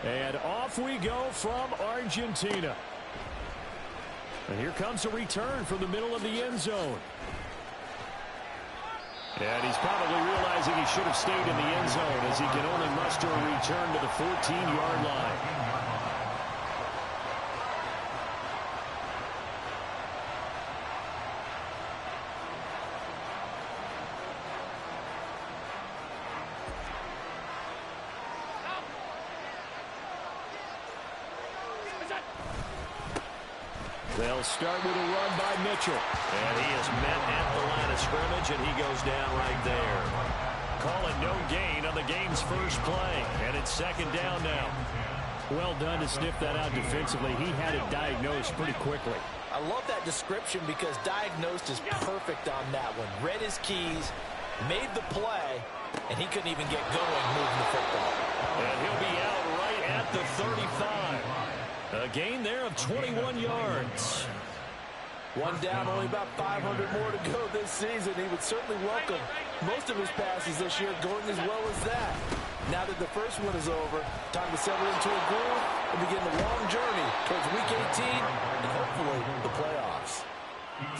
And off we go from Argentina. And here comes a return from the middle of the end zone. And he's probably realizing he should have stayed in the end zone as he can only muster a return to the 14-yard line. They'll start with a run by Mitchell. And he is met at the line of scrimmage, and he goes down right there. Call it no gain on the game's first play. And it's second down now. Well done to sniff that out defensively. He had it diagnosed pretty quickly. I love that description because diagnosed is perfect on that one. Read his keys, made the play, and he couldn't even get going moving the football. And he'll be out right at the 35. A gain there of 21 yards. One down, only about 500 more to go this season. He would certainly welcome most of his passes this year going as well as that. Now that the first one is over, time to settle into a groove and begin the long journey towards Week 18 and hopefully the playoffs.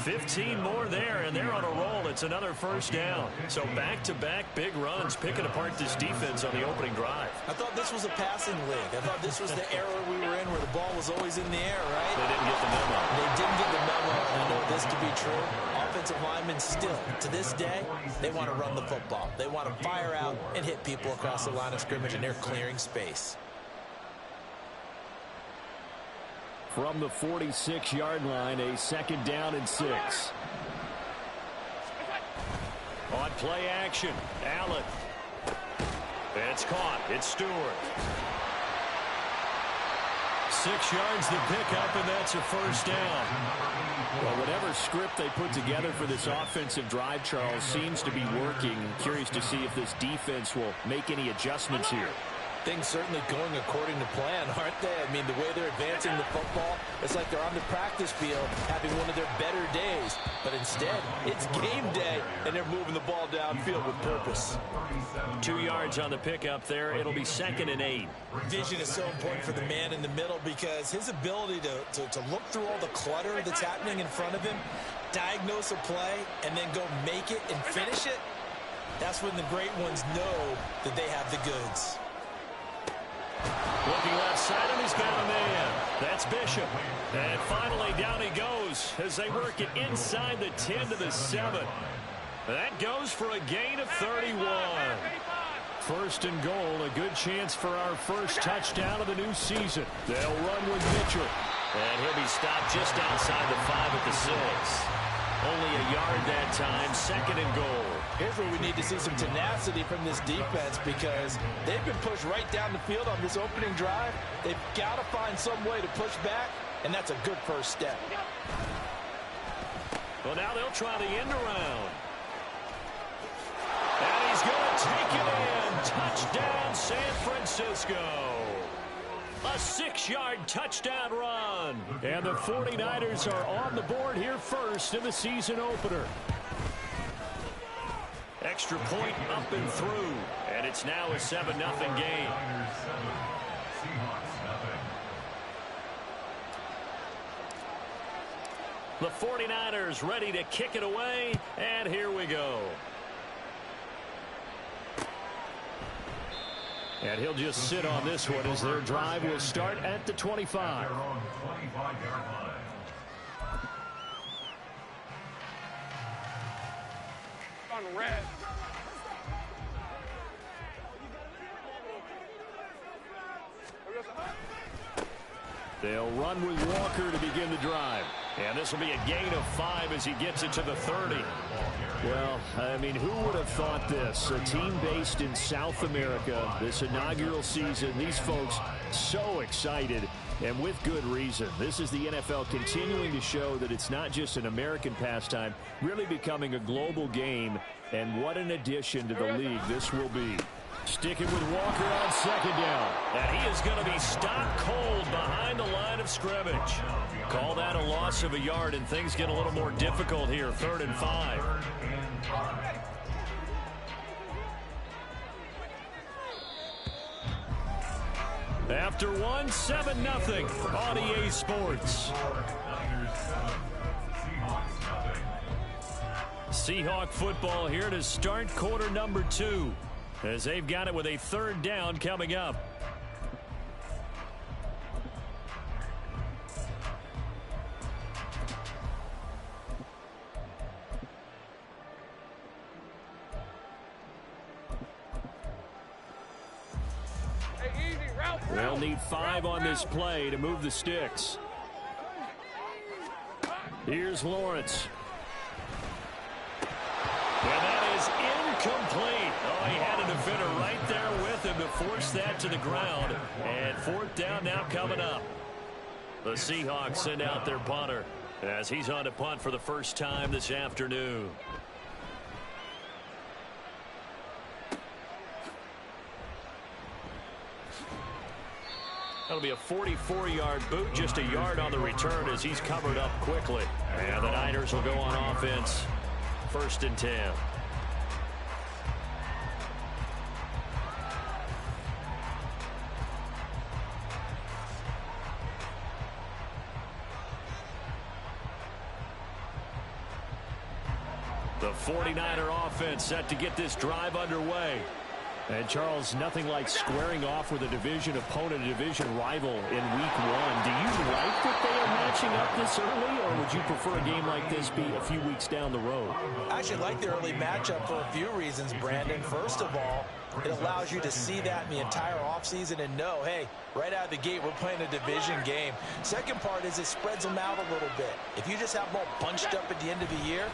15 more there, and they're on a roll. It's another first down. So back-to-back big runs, picking apart this defense on the opening drive. I thought this was a passing league. I thought this was the era we were in where the ball was always in the air, right? They didn't get the memo. They didn't get the memo, and I know this to be true. Offensive linemen still, to this day, they want to run the football. They want to fire out and hit people across the line of scrimmage, and they're clearing space. From the 46-yard line, a second down and 6. On play action, Allen. It's caught. It's Stewart. 6 yards the pickup, and that's a first down. Well, whatever script they put together for this offensive drive, Charles, seems to be working. I'm curious to see if this defense will make any adjustments here. Things certainly going according to plan, aren't they? I mean, the way they're advancing the football, it's like they're on the practice field having one of their better days. But instead, it's game day, and they're moving the ball downfield with purpose. 2 yards on the pickup there. It'll be 2nd and 8. Vision is so important for the man in the middle because his ability to look through all the clutter that's happening in front of him, diagnose a play, and then go make it and finish it, that's when the great ones know that they have the goods. Looking left side, and he's got a man. That's Bishop. And finally, down he goes as they work it inside the 10 to the 7. That goes for a gain of 31. First and goal, a good chance for our first touchdown of the new season. They'll run with Mitchell. And he'll be stopped just outside the 5 at the 6. Only a yard that time, 2nd and goal. Here's where we need to see some tenacity from this defense because they've been pushed right down the field on this opening drive. They've got to find some way to push back, and that's a good first step. Well, now they'll try the end around. And he's going to take it in. Touchdown, San Francisco. A 6-yard touchdown run. And the 49ers are on the board here first in the season opener. Extra point up and through. And it's now a 7-0 game. The 49ers ready to kick it away. And here we go. And he'll just sit on this one as their drive will start at the 25. On red. They'll run with Walker to begin the drive. And this will be a gain of 5 as he gets it to the 30. Well, I mean, who would have thought this? A team based in South America, this inaugural season, these folks so excited, and with good reason. This is the NFL continuing to show that it's not just an American pastime, really becoming a global game, and what an addition to the league this will be. Sticking with Walker on 2nd down. And he is going to be stopped cold behind the line of scrimmage. Call that a loss of a yard, and things get a little more difficult here. 3rd and 5. After one, 7-0 on EA Sports. Seahawk football here to start quarter number 2 as they've got it with a third down coming up. They'll need 5 on this play to move the sticks. Here's Lawrence. And that is incomplete. Oh, he had a defender right there with him to force that to the ground. And fourth down now coming up. The Seahawks send out their punter as he's on to punt for the first time this afternoon. That'll be a 44-yard boot, just a yard on the return as he's covered up quickly. And the Niners will go on offense. 1st and 10. The 49er offense set to get this drive underway. And, Charles, nothing like squaring off with a division opponent, a division rival in week 1. Do you like that they are matching up this early, or would you prefer a game like this be a few weeks down the road? I actually like the early matchup for a few reasons, Brandon. First of all, it allows you to see that in the entire offseason and know, hey, right out of the gate, we're playing a division game. Second part is it spreads them out a little bit. If you just have them all bunched up at the end of the year,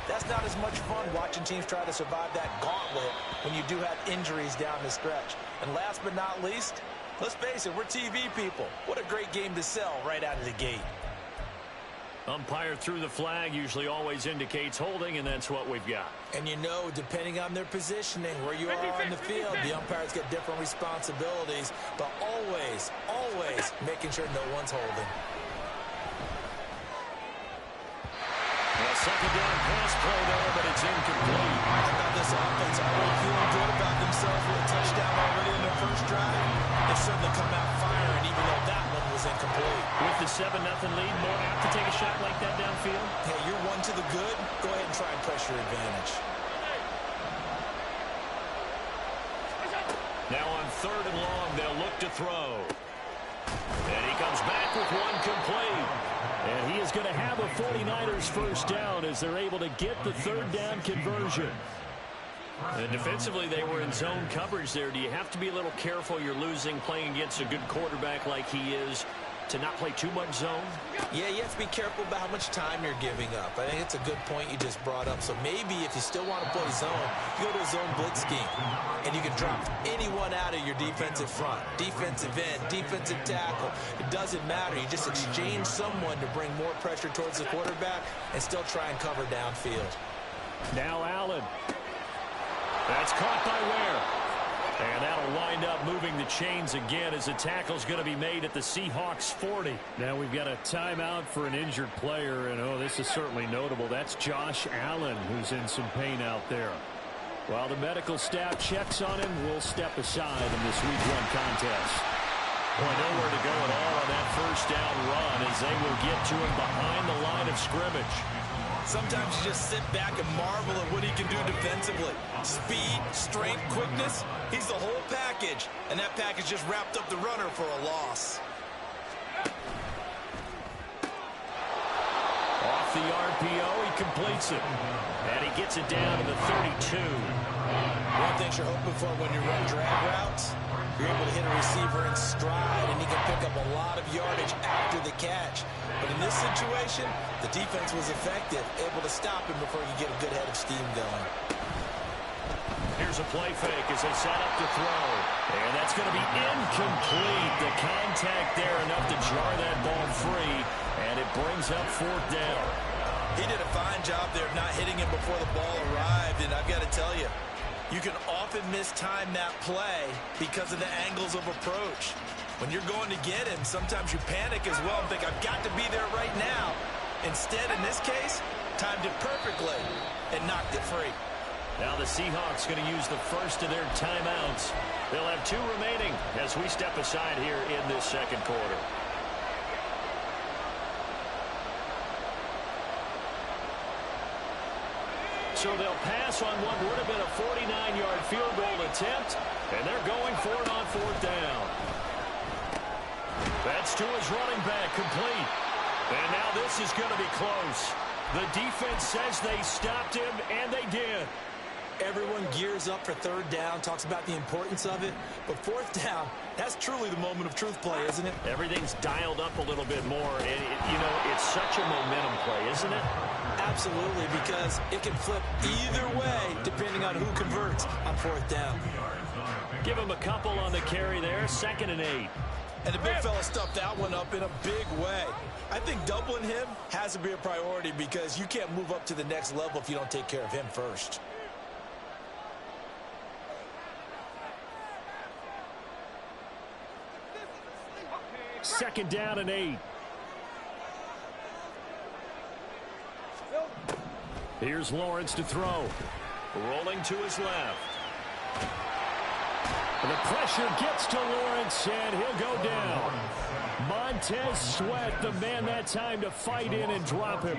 that's not as much fun watching teams try to survive that gauntlet when you do have injuries down the stretch. And last but not least, let's face it, we're TV people. What a great game to sell right out of the gate. Umpire threw the flag, usually always indicates holding, and that's what we've got. And you know, depending on their positioning, where you are on the field, the umpires get different responsibilities, but always, always making sure no one's holding. A second down pass play there, but it's incomplete. I thought this offense already feeling good about themselves with a touchdown already in their first drive. They've certainly come out firing, even though that one was incomplete. With the 7-0 lead, more apt to take a shot like that downfield? Hey, you're one to the good. Go ahead and try and press your advantage. Now on 3rd and long, they'll look to throw. And he comes back with one complete. And he is going to have a 49ers first down as they're able to get the 3rd down conversion. And defensively, they were in zone coverage there. Do you have to be a little careful? You're losing playing against a good quarterback like he is to not play too much zone? Yeah, you have to be careful about how much time you're giving up. I think it's a good point you just brought up. So maybe if you still want to play zone, you go to a zone blitz scheme. And you can drop anyone out of your defensive front. Defensive end, defensive tackle. It doesn't matter. You just exchange someone to bring more pressure towards the quarterback and still try and cover downfield. Now Allen. That's caught by Ware. And that'll wind up moving the chains again as the tackle's going to be made at the Seahawks 40. Now we've got a timeout for an injured player, and oh, this is certainly notable. That's Josh Allen who's in some pain out there. While the medical staff checks on him, we'll step aside in this week 1 contest. Boy, nowhere to go at all on that first down run as they will get to him behind the line of scrimmage. Sometimes you just sit back and marvel at what he can do defensively. Speed, strength, quickness, he's the whole package. And that package just wrapped up the runner for a loss. Off the RPO, he completes it. And he gets it down to the 32. One thing you're hoping for when you run drag routes, you're able to hit a receiver in stride, and he can pick up a lot of yardage after the catch. But in this situation, the defense was effective, able to stop him before he could get a good head of steam going. Here's a play fake as they set up to throw. And that's going to be incomplete. The contact there enough to jar that ball free, and it brings up 4th down. He did a fine job there of not hitting him before the ball arrived, and I've got to tell you, you can often mistime that play because of the angles of approach. When you're going to get him, sometimes you panic as well and think, I've got to be there right now. Instead, in this case, timed it perfectly and knocked it free. Now the Seahawks going to use the first of their timeouts. They'll have 2 remaining as we step aside here in this second quarter. So they'll pass on what would have been a 49-yard field goal attempt, and they're going for it on 4th down. That's to his running back, complete. And now this is going to be close. The defense says they stopped him, and they did. Everyone gears up for 3rd down, talks about the importance of it. But 4th down, that's truly the moment of truth play, isn't it? Everything's dialed up a little bit more. And, it's such a momentum play, isn't it? Absolutely, because it can flip either way depending on who converts on 4th down. Give him a couple on the carry there, 2nd and 8. And the big fella stuffed that one up in a big way. I think doubling him has to be a priority because you can't move up to the next level if you don't take care of him first. Second down and 8. Here's Lawrence to throw. Rolling to his left. The pressure gets to Lawrence, and he'll go down. Montez Sweat, the man that time to fight in and drop him.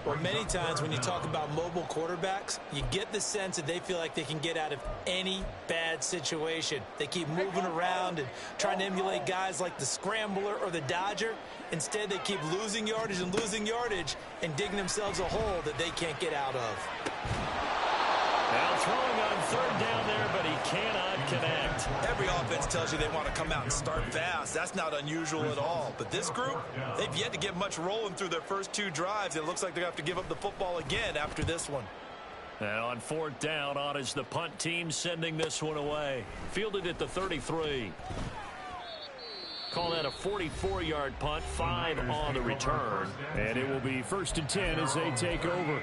Well, many times when you talk about mobile quarterbacks, you get the sense that they feel like they can get out of any bad situation. They keep moving around and trying to emulate guys like the Scrambler or the Dodger. Instead, they keep losing yardage and digging themselves a hole that they can't get out of. Now throwing on 3rd down there, but he cannot connect. Every offense tells you they want to come out and start fast. That's not unusual at all. But this group, they've yet to get much rolling through their first 2 drives. It looks like they're going to have to give up the football again after this one. Now on 4th down, on is the punt team sending this one away. Fielded at the 33. Call that a 44-yard punt, 5 on the return. And it will be 1st and 10 as they take over.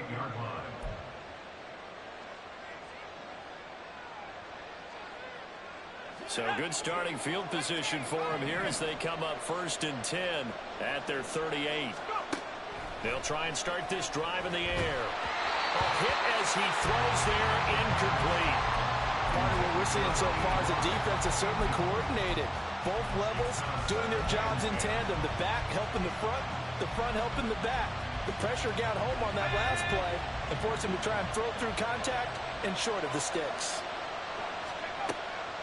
So good starting field position for him here as they come up 1st and 10 at their 38. They'll try and start this drive in the air. A hit as he throws there, incomplete. Part of what we're seeing so far is the defense is certainly coordinated. Both levels doing their jobs in tandem. The back helping the front helping the back. The pressure got home on that last play and forced him to try and throw through contact and short of the sticks.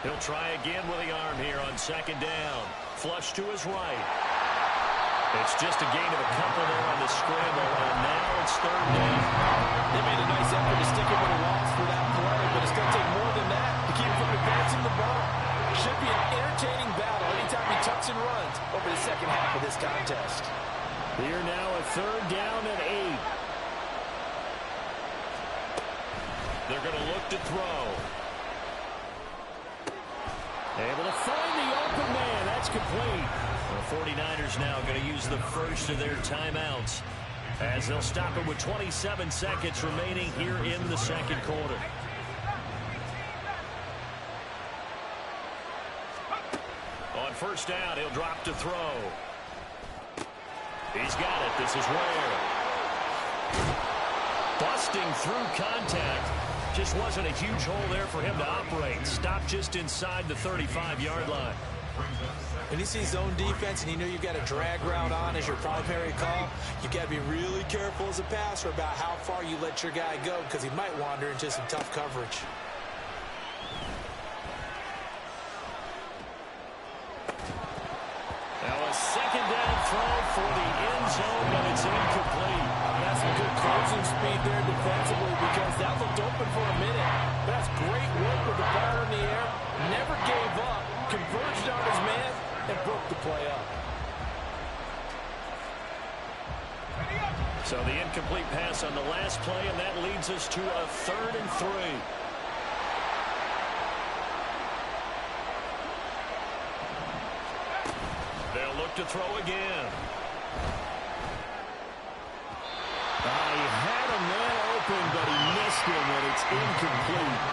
He'll try again with the arm here on 2nd down. Flush to his right. It's just a gain of a couple there on the scramble, and now it's 3rd down. They made a nice effort to stick him with a loss for that play, but it's going to take more than that to keep him from advancing the ball. Should be an entertaining battle anytime he tucks and runs over the second half of this contest. Here now a 3rd down and 8. They're going to look to throw. Able to find the open man. That's complete. The 49ers now going to use the first of their timeouts as they'll stop it with 27 seconds remaining here in the second quarter. On 1st down, he'll drop to throw. He's got it. This is Ware. Busting through contact. Just wasn't a huge hole there for him to operate. Stopped just inside the 35-yard line. When you see zone defense and you know you've got a drag route on as your primary call, you've got to be really careful as a passer about how far you let your guy go because he might wander into some tough coverage. Now a 2nd down throw for the end zone, but it's incomplete. That's some good closing speed there defensively because that looked open for a minute. That's great work with the ball in the air. Never gave up, converged on his man, and broke the play up. So the incomplete pass on the last play, and that leads us to a 3rd and 3. They'll look to throw again. He had a man open, but he missed him, and it's incomplete.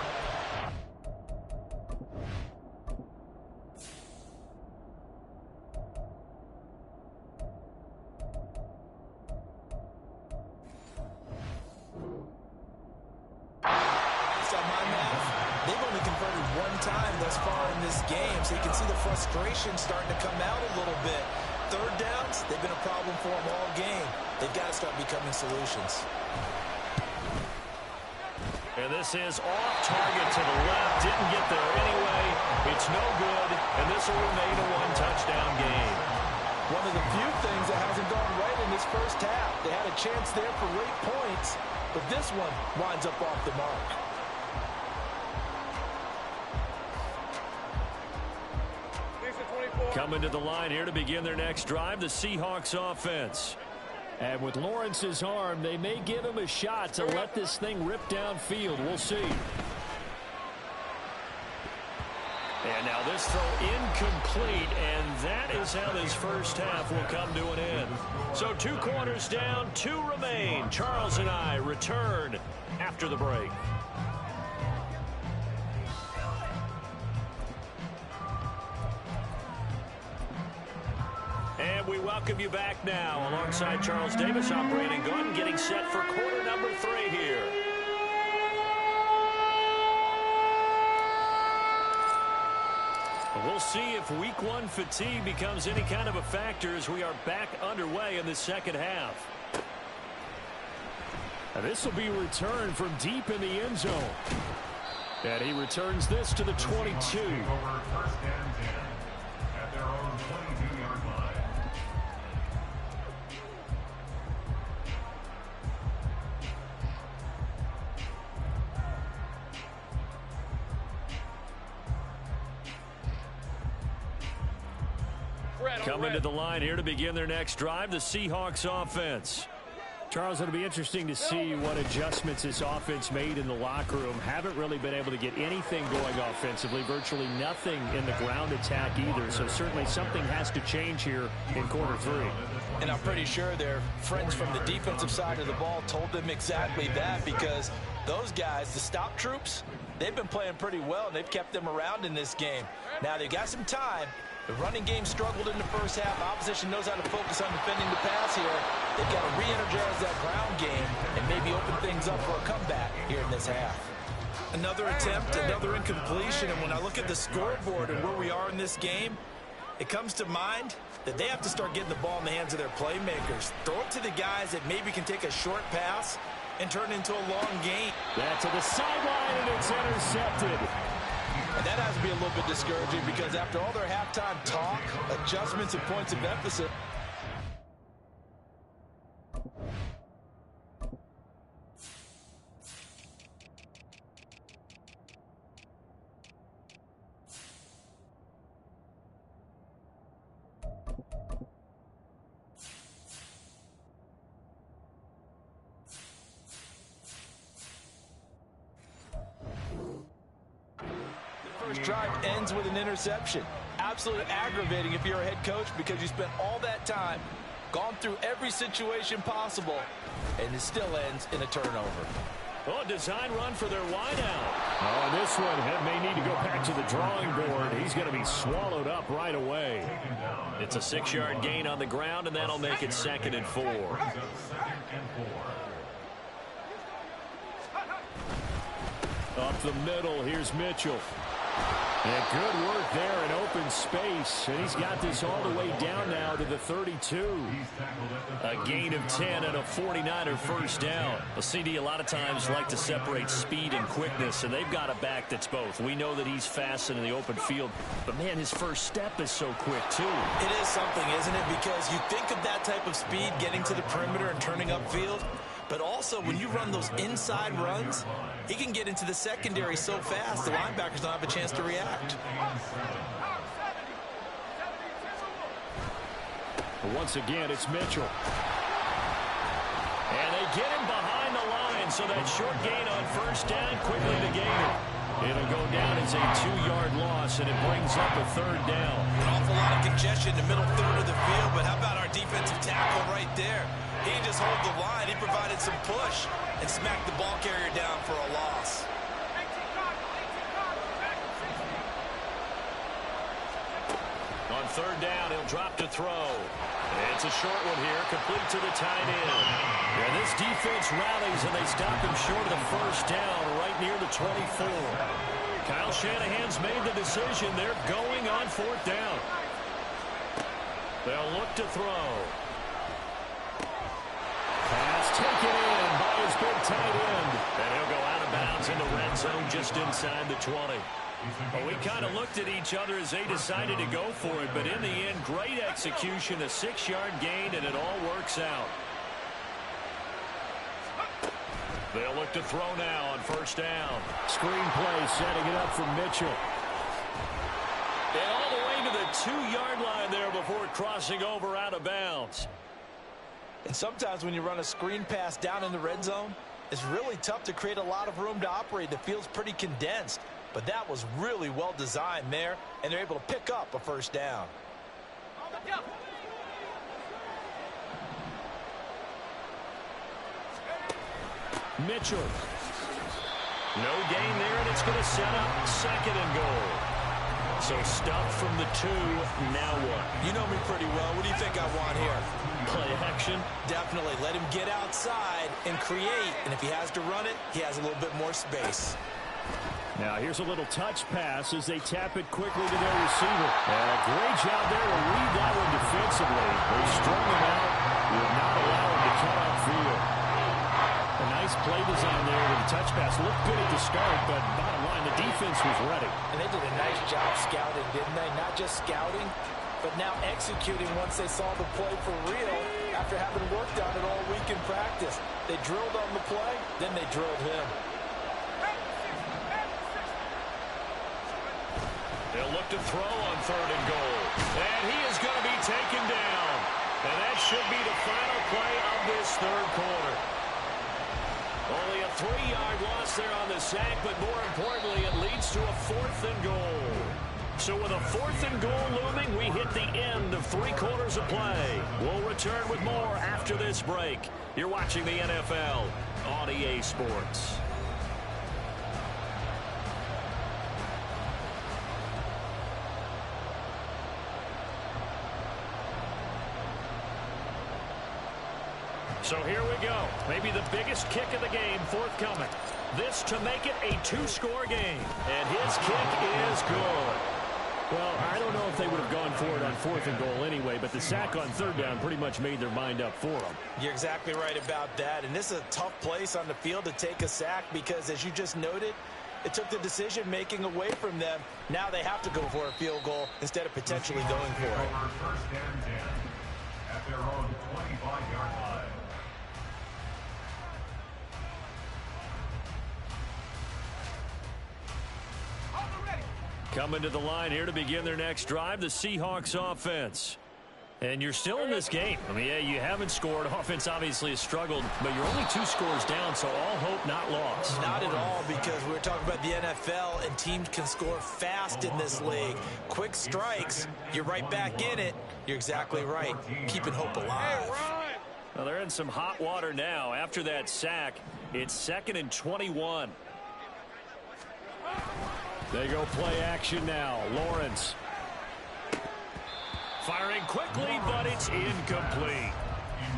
one time thus far in this game, so you can see the frustration starting to come out a little bit. Third downs, they've been a problem for them all game. They've got to start becoming solutions. And this is off target to the left. Didn't get there anyway. It's no good, and this will remain a one-touchdown game. One of the few things that hasn't gone right in this first half. They had a chance there for late points, but this one winds up off the mark. Coming to the line here to begin their next drive, the Seahawks offense. And with Lawrence's arm, they may give him a shot to let this thing rip downfield. We'll see. And now this throw incomplete, and that is how this first half will come to an end. So 2 quarters down, 2 remain. Charles and I return after the break. And we welcome you back now. Alongside Charles Davis, I'm Brandon Gaudin, getting set for quarter number 3 here. We'll see if week 1 fatigue becomes any kind of a factor as we are back underway in the second half. And this will be returned from deep in the end zone. And he returns this to the 22. First and 10 at their own 22-yard line. Coming to the line here to begin their next drive, the Seahawks offense. Charles, it'll be interesting to see what adjustments this offense made in the locker room. Haven't really been able to get anything going offensively, virtually nothing in the ground attack either. So certainly something has to change here in quarter 3. And I'm pretty sure their friends from the defensive side of the ball told them exactly that, because those guys, the stop troops, they've been playing pretty well, and they've kept them around in this game. Now they've got some time. The running game struggled in the first half. Opposition knows how to focus on defending the pass here. They've got to re-energize that ground game and maybe open things up for a comeback here in this half. Another attempt, another incompletion, and when I look at the scoreboard and where we are in this game, it comes to mind that they have to start getting the ball in the hands of their playmakers. Throw it to the guys that maybe can take a short pass and turn it into a long gain. That to the sideline, and it's intercepted. And that has to be a little bit discouraging, because after all their halftime talk, adjustments and points of emphasis. First drive ends with an interception. Absolutely aggravating if you're a head coach, because you spent all that time, gone through every situation possible, and it still ends in a turnover. Oh, design run for their wideout. Oh, this one may need to go back to the drawing board. He's going to be swallowed up right away. It's a 6-yard gain on the ground, and that'll make it 2nd and 4. Up the middle, here's Mitchell. And good work there in open space. And he's got this all the way down now to the 32. A gain of 10 and a 49er first down. Well, CD a lot of times like to separate speed and quickness, and they've got a back that's both. We know that he's fast in the open field, but, man, his first step is so quick, too. It is something, isn't it? Because you think of that type of speed getting to the perimeter and turning upfield, but also when you run those inside runs, he can get into the secondary so fast the linebackers don't have a chance to react. Once again, it's Mitchell. And they get him behind the line, so that short gain on first down quickly negated. It'll go down as a 2-yard loss, and it brings up a 3rd down. An awful lot of congestion in the middle third of the field, but how about our defensive tackle right there? He just hold the line. He provided some push and smacked the ball carrier down for a loss. On 3rd down, he'll drop to throw. It's a short one here, complete to the tight end. And this defense rallies, and they stop him short of the first down right near the 24. Kyle Shanahan's made the decision. They're going on 4th down. They'll look to throw. Pass taken in by his big tight end. And he'll go out of bounds in the red zone just inside the 20. Well, we kind of looked at each other as they decided to go for it, but in the end, great execution, a 6-yard gain, and it all works out. They'll look to throw now on 1st down. Screen play setting it up for Mitchell. And all the way to the 2-yard line there before crossing over out of bounds. And sometimes when you run a screen pass down in the red zone, it's really tough to create a lot of room to operate. The field's pretty condensed. But that was really well designed there, and they're able to pick up a 1st down. Mitchell. No gain there, and it's going to set up 2nd and goal. So stuff from the 2, now what? You know me pretty well. What do you think I want here? Play action? Definitely. Let him get outside and create. And if he has to run it, he has a little bit more space. Now here's a little touch pass as they tap it quickly to their receiver. And a great job there to read that one defensively. They strung him out. Will not allow him to cut upfield. A nice play design there with the touch pass. Looked good at the start, but bottom line, the defense was ready. And they did a nice job scouting, didn't they? Not just scouting, but now executing once they saw the play for real after having worked on it all week in practice. They drilled on the play, then they drilled him. They'll look to throw on 3rd and goal. And he is going to be taken down. And that should be the final play of this 3rd quarter. Only a 3-yard loss there on the sack, but more importantly, it leads to a 4th and goal. So with a 4th and goal looming, we hit the end of 3 quarters of play. We'll return with more after this break. You're watching the NFL on EA Sports. So here we go. Maybe the biggest kick of the game forthcoming. This to make it a 2-score game. And his kick is good. Well, I don't know if they would have gone for it on 4th and goal anyway, but the sack on 3rd down pretty much made their mind up for them. You're exactly right about that. And this is a tough place on the field to take a sack because, as you just noted, it took the decision-making away from them. Now they have to go for a field goal instead of potentially going for it. 1st and 10 at their own 25-yard line. Coming to the line here to begin their next drive, the Seahawks offense. And you're still in this game. I mean, yeah, you haven't scored. Offense obviously has struggled, but you're only 2 scores down, so all hope not lost. Not at all, because we're talking about the NFL, and teams can score fast in this league. Quick strikes, you're right back in it. You're exactly right. Keeping hope alive. Well, they're in some hot water now. After that sack, it's 2nd and 21. They go play action now. Lawrence. Firing quickly, but it's incomplete.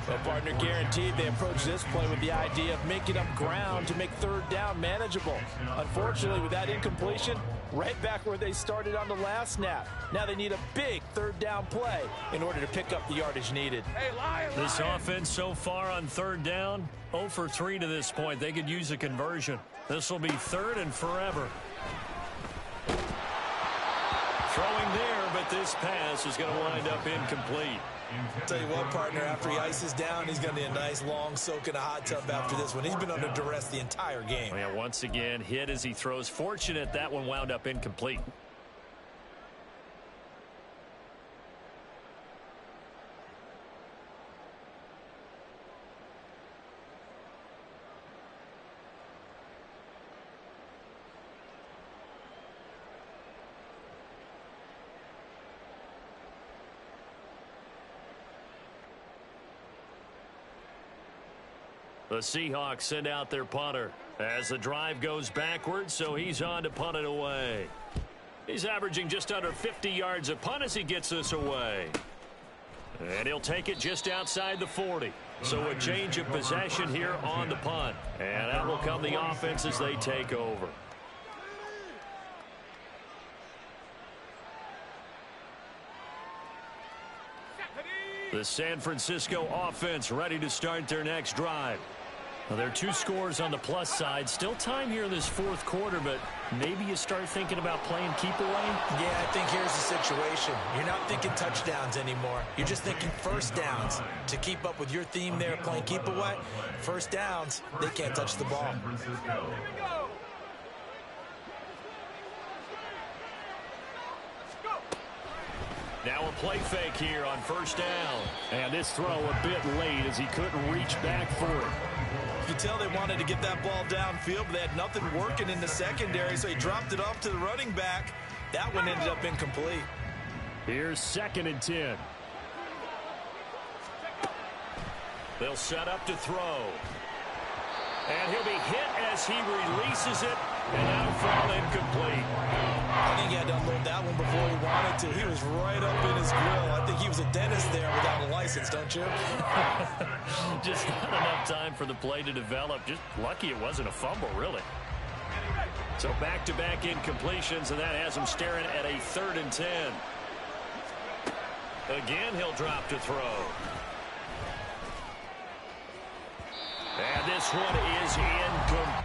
Well, partner, guaranteed they approach this play with the idea of making up ground to make 3rd down manageable. Unfortunately, with that incompletion, right back where they started on the last snap. Now they need a big 3rd down play in order to pick up the yardage needed. This offense so far on 3rd down, 0 for 3 to this point. They could use a conversion. This will be 3rd and forever. Throwing there, but this pass is going to wind up incomplete. I'll tell you what, partner, after he ices down, he's going to need a nice long soak in a hot tub after this one. He's been under duress the entire game. Yeah, once again, hit as he throws. Fortunate that one wound up incomplete. The Seahawks send out their punter as the drive goes backwards, so he's on to punt it away. He's averaging just under 50 yards a punt as he gets this away. And he'll take it just outside the 40. So a change of possession here on the punt. And that will come the offense as they take over. The San Francisco offense ready to start their next drive. Well, there are 2 scores on the plus side. Still time here in this fourth quarter, but maybe you start thinking about playing keep away? Yeah, I think here's the situation. You're not thinking touchdowns anymore. You're just thinking first downs. To keep up with your theme there, playing keep away, first downs, they can't touch the ball. Now a play fake here on first down. And this throw a bit late as he couldn't reach back for it. You can tell they wanted to get that ball downfield, but they had nothing working in the secondary, so he dropped it off to the running back. That one ended up incomplete. Here's 2nd and 10. They'll set up to throw. And he'll be hit as he releases it, and that'll fall incomplete. I think he had to unload that one before he wanted to. He was right up in his grill. I think he was a dentist there without a license, don't you? Just not enough time for the play to develop. Just lucky it wasn't a fumble, really. So back-to-back incompletions, and that has him staring at a 3rd and 10. Again, he'll drop to throw. And this one is incomplete.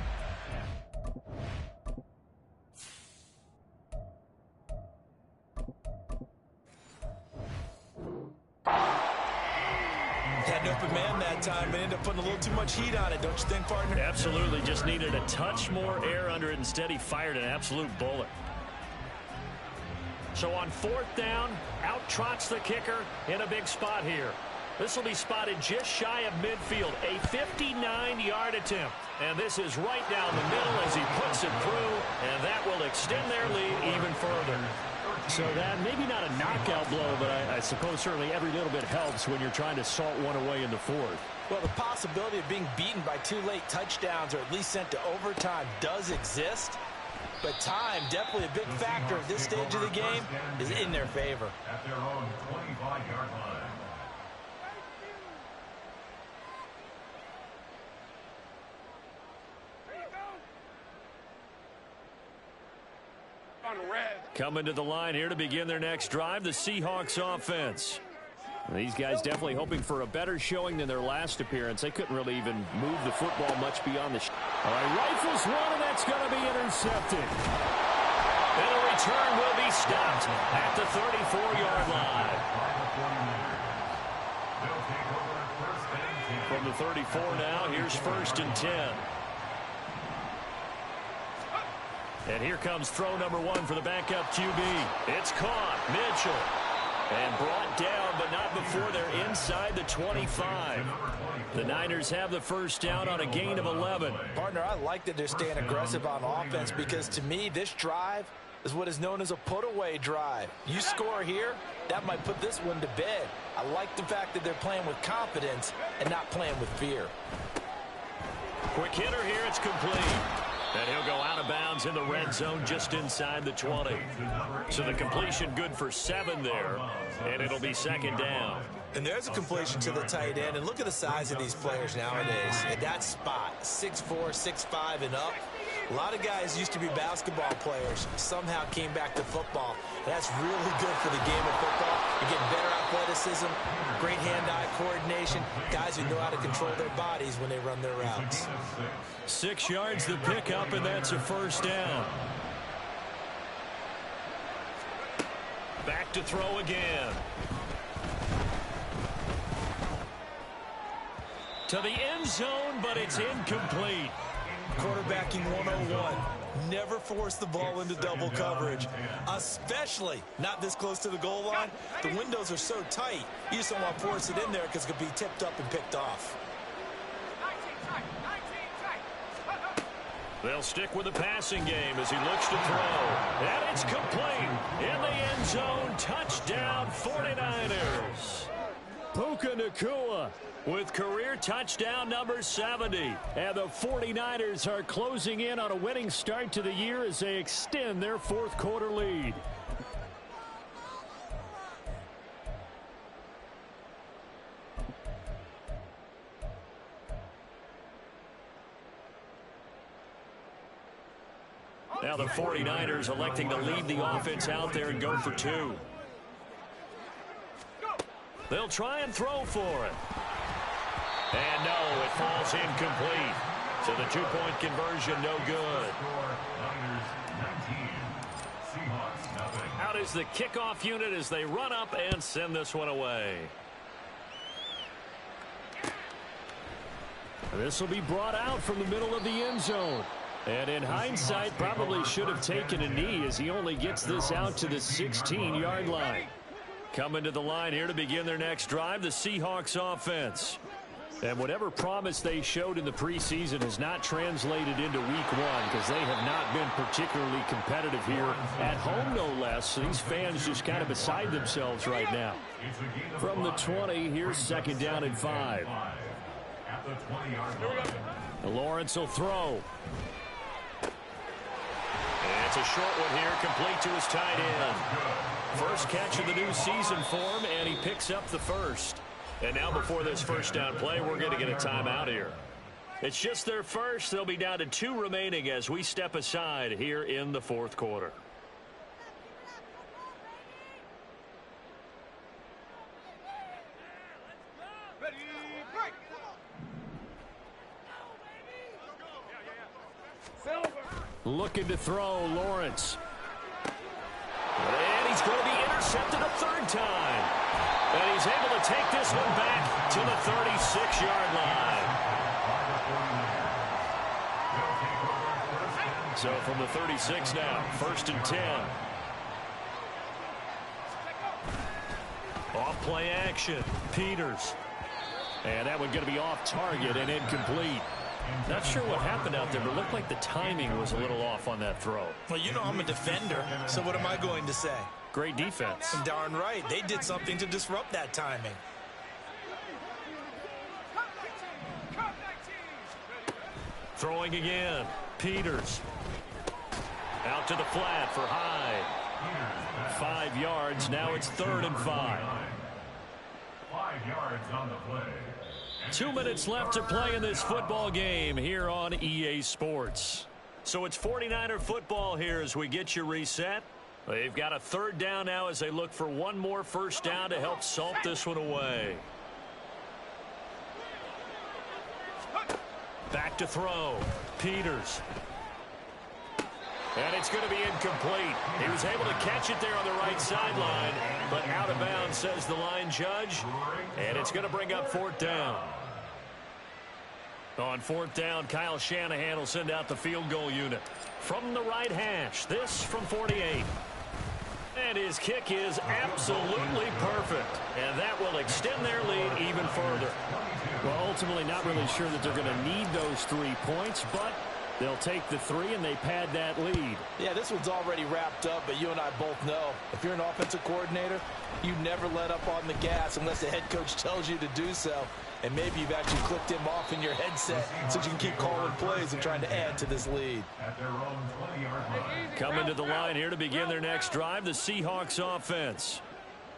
Had an open man that time, but ended up putting a little too much heat on it, don't you think, partner? Absolutely. Just needed a touch more air under it. Instead, he fired an absolute bullet. So on 4th down, out trots the kicker in a big spot here. This will be spotted just shy of midfield, a 59-yard attempt. And this is right down the middle as he puts it through, and that will extend their lead even further. So that, maybe not a knockout blow, but I suppose certainly every little bit helps when you're trying to salt one away in the 4th. Well, the possibility of being beaten by 2 late touchdowns or at least sent to overtime does exist. But time, definitely a big factor at this stage of the game, is in their favor. At their own 25-yard line. Coming to the line here to begin their next drive, the Seahawks offense. These guys definitely hoping for a better showing than their last appearance. They couldn't really even move the football much beyond the... All right, rifles one, and that's going to be intercepted. And a return will be stopped at the 34-yard line. From the 34 now, here's 1st and 10. And here comes throw number 1 for the backup QB. It's caught. Mitchell. And brought down, but not before they're inside the 25. The Niners have the first down on a gain of 11. Partner, I like that they're staying aggressive on offense because to me, this drive is what is known as a put-away drive. You score here, that might put this one to bed. I like the fact that they're playing with confidence and not playing with fear. Quick hitter here, it's complete. And he'll go out of bounds in the red zone just inside the 20. So the completion good for 7 there, and it'll be 2nd down. And there's a completion to the tight end, and look at the size of these players nowadays. At that spot, 6'4", 6'5", and up. A lot of guys used to be basketball players, somehow came back to football. That's really good for the game of football. You're getting better athleticism, great hand-eye coordination, guys who know how to control their bodies when they run their routes. 6 yards the pickup, and that's a 1st down. Back to throw again. To the end zone, but it's incomplete. Quarterbacking 101. Never force the ball into double coverage, especially not this close to the goal line. The windows are so tight, you just don't want to force it in there because it could be tipped up and picked off. They'll stick with the passing game as he looks to throw. And it's complete. In the end zone, touchdown 49ers. Puka Nacua with career touchdown number 70. And the 49ers are closing in on a winning start to the year as they extend their 4th quarter lead. Now the 49ers electing to lead the offense out there and go for 2. They'll try and throw for it. And no, it falls incomplete. So the two-point conversion, no good. Out is the kickoff unit as they run up and send this one away. This will be brought out from the middle of the end zone. And in hindsight, probably should have taken a knee as he only gets this out to the 16-yard line. Coming to the line here to begin their next drive, the Seahawks offense. And whatever promise they showed in the preseason has not translated into week one because they have not been particularly competitive here at home, no less. So these fans just kind of beside themselves right now. From the 20, here's second down and 5. Lawrence will throw. And it's a short one here, complete to his tight end. First catch of the new season for him, and he picks up the first. And now before this first down play, we're going to get a timeout here. It's just their first. They'll be down to 2 remaining as we step aside here in the fourth quarter. Looking to throw, Lawrence. And he's going to be intercepted a third time. And he's able to take this one back to the 36-yard line. So from the 36 now, first and 10. Off play action, Peters. And that one going to be off target and incomplete. Not sure what happened out there, but it looked like the timing was a little off on that throw. Well, you know I'm a defender, so what am I going to say? Great defense. Darn right. They did something to disrupt that timing. Throwing again. Peters. Out to the flat for Hyde. 5 yards. Now it's 3rd and 5. 5 yards on the play. 2 minutes left to play in this football game here on EA Sports. So it's 49er football here as we get you reset. They've got a 3rd down now as they look for one more first down to help salt this one away. Back to throw. Peters. And it's going to be incomplete. He was able to catch it there on the right sideline, but out of bounds, says the line judge. And it's going to bring up 4th down. On 4th down, Kyle Shanahan will send out the field goal unit. From the right hash, this from 48. And his kick is absolutely perfect. And that will extend their lead even further. Well, ultimately not really sure that they're going to need those 3 points, but they'll take the 3 and they pad that lead. Yeah, this one's already wrapped up, but you and I both know if you're an offensive coordinator, you never let up on the gas unless the head coach tells you to do so. And maybe you've actually clicked him off in your headset so you can keep calling plays and trying to add to this lead. Coming to the line here to begin their next drive, the Seahawks offense.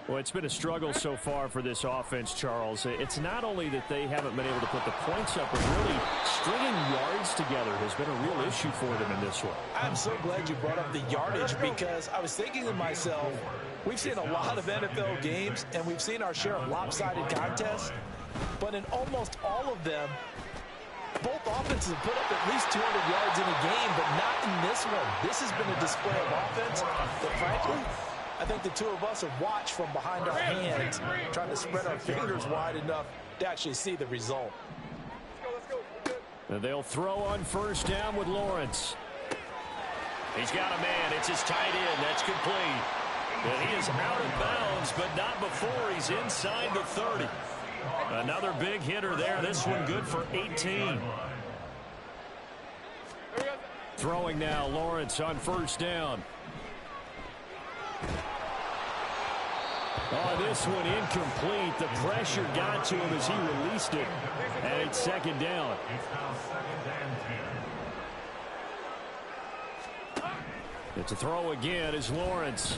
Well, it's been a struggle so far for this offense, Charles. It's not only that they haven't been able to put the points up, but really stringing yards together has been a real issue for them in this one. I'm so glad you brought up the yardage because I was thinking to myself, we've seen a lot of NFL games and we've seen our share of lopsided contests, but in almost all of them, both offenses have put up at least 200 yards in a game, but not in this one. This has been a display of offense that, frankly, I think the two of us have watched from behind our hands, trying to spread our fingers wide enough to actually see the result. They'll throw on 1st down with Lawrence. He's got a man. It's his tight end. That's complete. And he is out of bounds, but not before he's inside the 30. Another big hitter there. This one good for 18. Throwing now, Lawrence on 1st down. Oh, this one incomplete. The pressure got to him as he released it. And it's 2nd down. It's a throw again as Lawrence.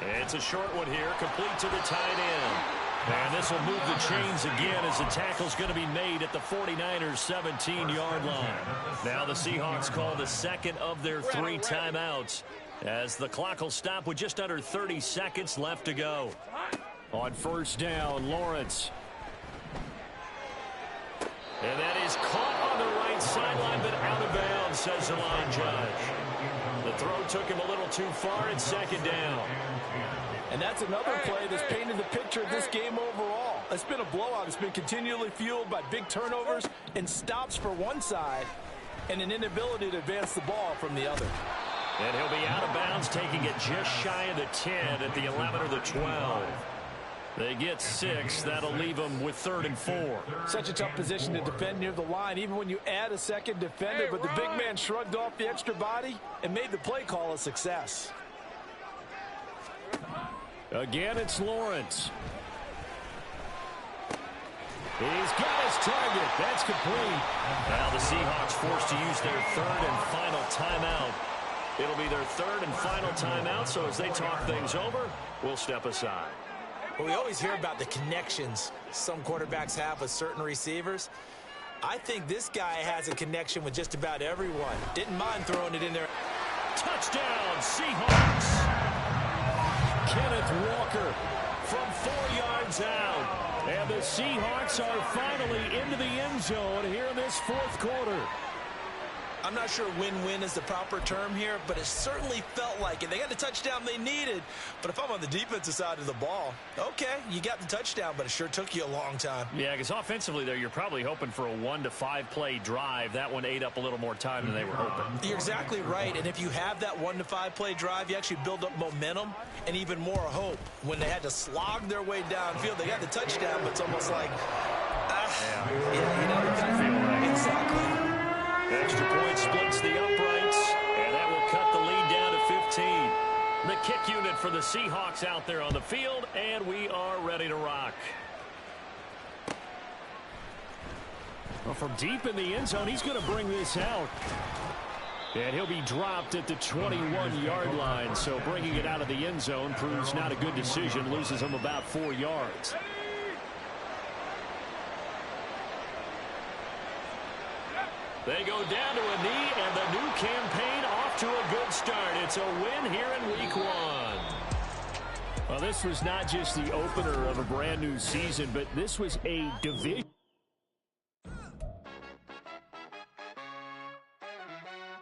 It's a short one here, complete to the tight end. And this will move the chains again as the tackle's going to be made at the 49ers 17-yard line. Now the Seahawks call the 2nd of their 3 timeouts as the clock will stop with just under 30 seconds left to go. On first down, Lawrence. And that is caught on the right sideline, but out of bounds, says the line judge. The throw took him a little too far. It's second down. And that's another play that's painted the picture of this game overall. It's been a blowout. It's been continually fueled by big turnovers and stops for one side and an inability to advance the ball from the other. And he'll be out of bounds, taking it just shy of the 10 at the 11 or the 12. They get 6. That'll leave them with 3rd and 4. Such a tough position to defend near the line, even when you add a second defender. But the big man shrugged off the extra body and made the play call a success. Again, it's Lawrence. He's got his target. That's complete. Now the Seahawks forced to use their 3rd and final timeout. It'll be their 3rd and final timeout, so as they talk things over, we'll step aside. Well, we always hear about the connections some quarterbacks have with certain receivers. I think this guy has a connection with just about everyone. Didn't mind throwing it in there. Touchdown, Seahawks. Kenneth Walker from 4 yards out. And the Seahawks are finally into the end zone here in this 4th quarter. I'm not sure win-win is the proper term here, but it certainly felt like it. They got the touchdown they needed, but if I'm on the defensive side of the ball, okay, you got the touchdown, but it sure took you a long time. Yeah, because offensively there, you're probably hoping for a 1 to 5 play drive. That one ate up a little more time than they were hoping. You're exactly right, and if you have that 1 to 5 play drive, you actually build up momentum and even more hope. When they had to slog their way downfield, they got the touchdown, but it's almost like, Doesn't feel right. Exactly. Extra point splits the uprights, and that will cut the lead down to 15. The kick unit for the Seahawks out there on the field, and we are ready to rock. Well, from deep in the end zone, he's going to bring this out. And he'll be dropped at the 21-yard line, so bringing it out of the end zone proves not a good decision, loses him about 4 yards. They go down to a knee, and the new campaign off to a good start. It's a win here in Week 1. Well, this was not just the opener of a brand new season, but this was a division.